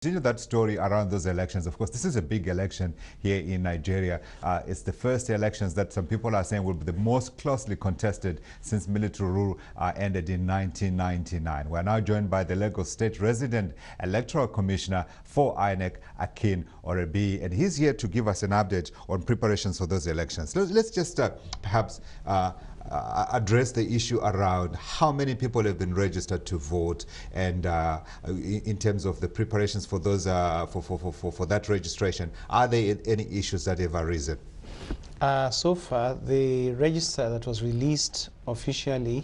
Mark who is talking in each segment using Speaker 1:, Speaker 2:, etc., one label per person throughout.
Speaker 1: Continue that story around those elections. Of course, this is a big election here in Nigeria. It's the first elections that some people are saying will be the most closely contested since military rule ended in 1999. We're now joined by the Lagos State resident Electoral Commissioner for INEC, Akin Oyebiyi, and he's here to give us an update on preparations for those elections. Let's just perhaps address the issue around how many people have been registered to vote, and in terms of the preparations for those for that registration. Are there any issues that have arisen?
Speaker 2: So far, the register that was released officially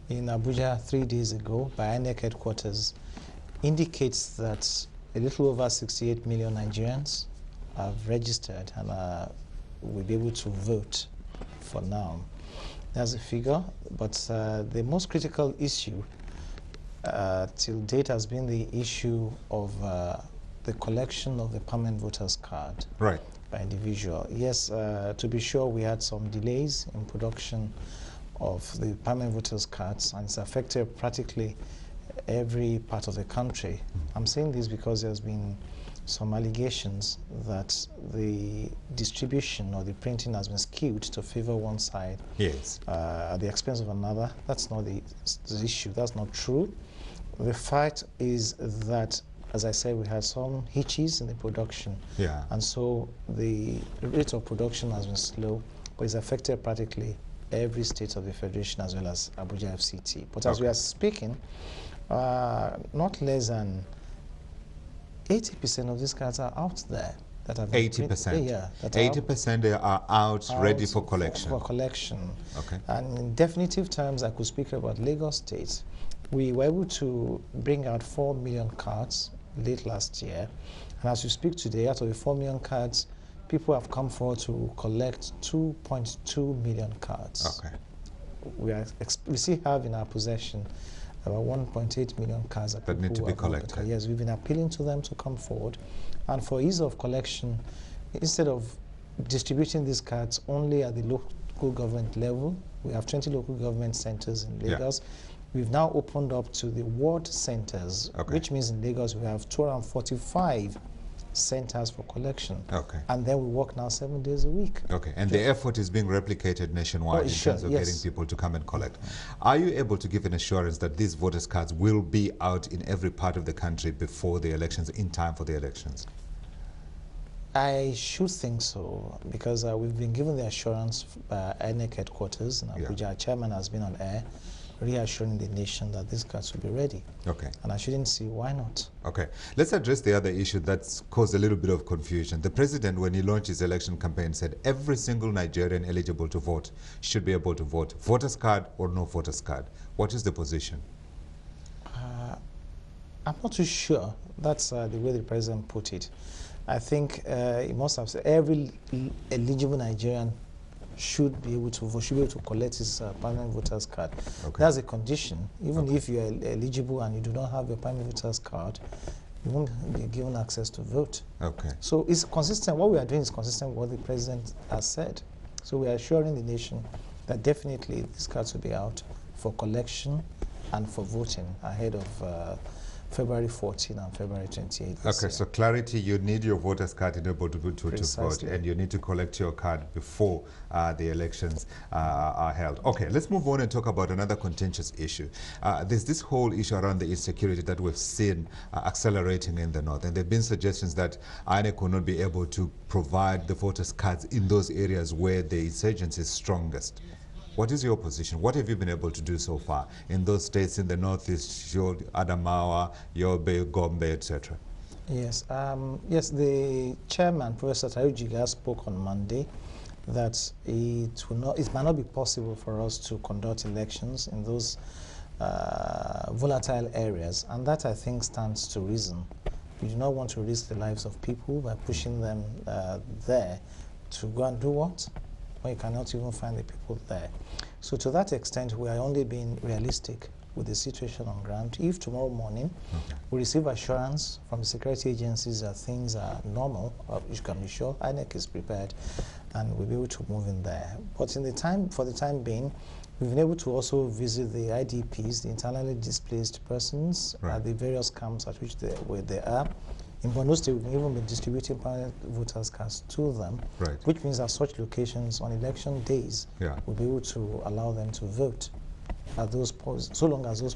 Speaker 2: in Abuja 3 days ago by INEC headquarters indicates that a little over 68 million Nigerians have registered and will be able to vote for now. That's a figure, but the most critical issue till date has been the issue of the collection of the permanent voters card by individual. Yes, to be sure, we had some delays in production of the permanent voters cards, and it's affected practically every part of the country. I'm saying this because there's been some allegations that the distribution or the printing has been skewed to favor one side at the expense of another. That's not the issue. That's not true. The fact is that, as I said, we had some hitches in the production, and so the rate of production has been slow, but it's affected practically every state of the Federation as well as Abuja FCT. But as we are speaking, not less than 80% of these cards are out there that have been
Speaker 1: 80%.
Speaker 2: Yeah,
Speaker 1: 80% are out ready for collection.
Speaker 2: For collection.
Speaker 1: Okay.
Speaker 2: And in definitive terms, I could speak about Lagos State. We were able to bring out 4 million cards late last year, and as we speak today, out of the 4 million cards, people have come forward to collect 2.2 million cards.
Speaker 1: Okay.
Speaker 2: We still have in our possession about 1.8 million cards
Speaker 1: that need to be collected.
Speaker 2: Yes, we've been appealing to them to come forward. And for ease of collection, instead of distributing these cards only at the local government level, we have 20 local government centers in Lagos. We've now opened up to the ward centers, which means in Lagos we have 245 centers for collection. And then we work now 7 days a week.
Speaker 1: And the effort is being replicated nationwide in terms of getting people to come and collect. Are you able to give an assurance that these voters' cards will be out in every part of the country before the elections, in time for the elections?
Speaker 2: I should think so, because we've been given the assurance by INEC headquarters in Abuja. Our chairman has been on air reassuring the nation that these cards will be ready. And I shouldn't see why not.
Speaker 1: Let's address the other issue that's caused a little bit of confusion. The president, when he launched his election campaign, said every single Nigerian eligible to vote should be able to vote, voters card or no voters card. What is the position?
Speaker 2: I'm not too sure. That's the way the president put it. I think he must have said every eligible Nigerian should be able to vote, should be able to collect his permanent voters card. That's a condition. Even if you are eligible and you do not have your permanent voters card, you won't be given access to vote. So it's consistent. What we are doing is consistent with what the president has said. So we are assuring the nation that definitely these cards will be out for collection and for voting ahead of February 14 and February 28.
Speaker 1: So clarity, you need your voter's card in order to vote, and you need to collect your card before the elections are held. Let's move on and talk about another contentious issue. There's this whole issue around the insecurity that we've seen accelerating in the north, and there have been suggestions that INEC will not be able to provide the voters' cards in those areas where the insurgency is strongest. What is your position? What have you been able to do so far in those states in the northeast, your Adamawa, Yobe, Gombe, etc.?
Speaker 2: Yes, yes. The chairman, Professor Tajujiga, spoke on Monday that it might not be possible for us to conduct elections in those volatile areas, and that I think stands to reason. We do not want to risk the lives of people by pushing them there to go and do what? Well, you cannot even find the people there. So to that extent, we are only being realistic with the situation on ground. If tomorrow morning we receive assurance from the security agencies that things are normal, you can be sure INEC is prepared and we'll be able to move in there. But for the time being, We've been able to also visit the IDPs, the internally displaced persons, at the various camps at which where they are. In Borno State, we've even been distributing permanent voters cards to them, which means that such locations on election days will be able to allow them to vote at those posts, so long as those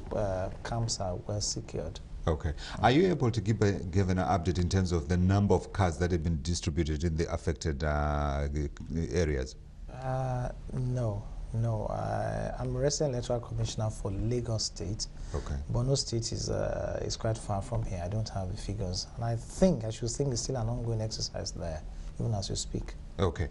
Speaker 2: camps are well secured. Okay.
Speaker 1: Are you able to give an update in terms of the number of cards that have been distributed in the affected areas?
Speaker 2: No. I'm a resident electoral commissioner for Lagos State.
Speaker 1: Okay.
Speaker 2: Borno State is quite far from here. I don't have the figures. And I should think it's still an ongoing exercise there, even as you speak.
Speaker 1: Okay.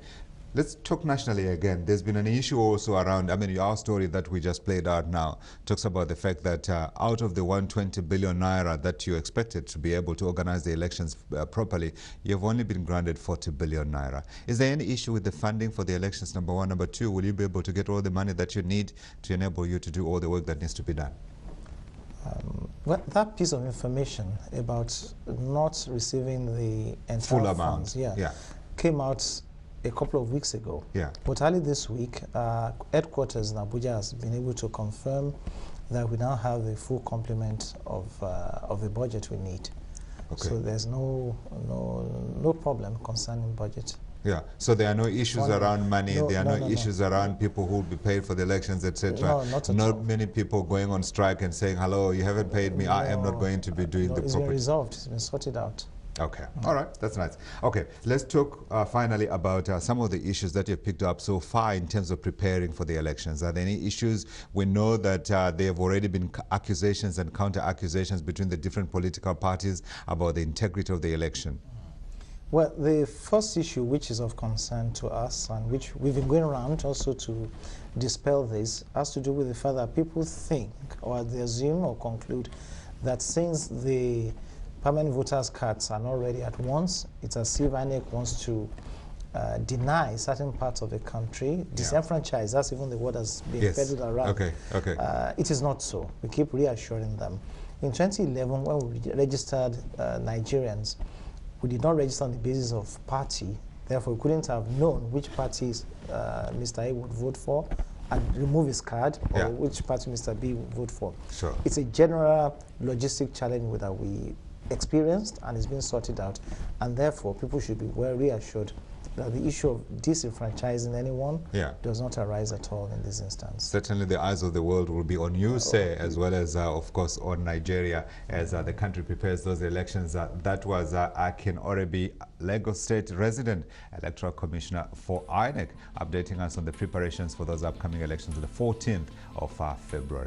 Speaker 1: Let's talk nationally again. There's been an issue also around, our story that we just played out now talks about the fact that out of the 120 billion naira that you expected to be able to organize the elections properly, you've only been granted 40 billion naira. Is there any issue with the funding for the elections, number one? Number two, will you be able to get all the money that you need to enable you to do all the work that needs to be done?
Speaker 2: Well, that piece of information about not receiving the entire
Speaker 1: full
Speaker 2: funds,
Speaker 1: amount,
Speaker 2: came out a couple of weeks ago. But early this week, headquarters in Abuja has been able to confirm that we now have the full complement of the budget we need. Okay. So there's no problem concerning budget.
Speaker 1: So there are no issues around money, there are no issues around people who will be paid for the elections, etc.
Speaker 2: No, not at all.
Speaker 1: Not many people going on strike and saying, hello, you haven't paid me, I am not going to be doing the property.
Speaker 2: It's been resolved, it's been sorted out.
Speaker 1: Okay. All right. That's nice. Okay. Let's talk finally about some of the issues that you've picked up so far in terms of preparing for the elections. Are there any issues? We know that there have already been accusations and counter-accusations between the different political parties about the integrity of the election.
Speaker 2: Well, the first issue which is of concern to us and which we've been going around also to dispel this has to do with the fact that people think or they assume or conclude that since the permanent voters' cards are not ready at once, it's as if INEC wants to deny certain parts of the country, disenfranchise, that's even the word that's been peddled around. It is not so. We keep reassuring them. In 2011, when we registered Nigerians, we did not register on the basis of party. Therefore, we couldn't have known which parties Mr. A would vote for and remove his card, or which party Mr. B would vote for. It's a general logistic challenge that we experienced and is being sorted out, and therefore people should be well reassured that the issue of disenfranchising anyone does not arise at all in this instance. Certainly
Speaker 1: the eyes of the world will be on you, sir, as well as, of course, on Nigeria as the country prepares those elections. That was Akin Oyebiyi, Lagos State resident Electoral Commissioner for INEC, updating us on the preparations for those upcoming elections on the 14th of February.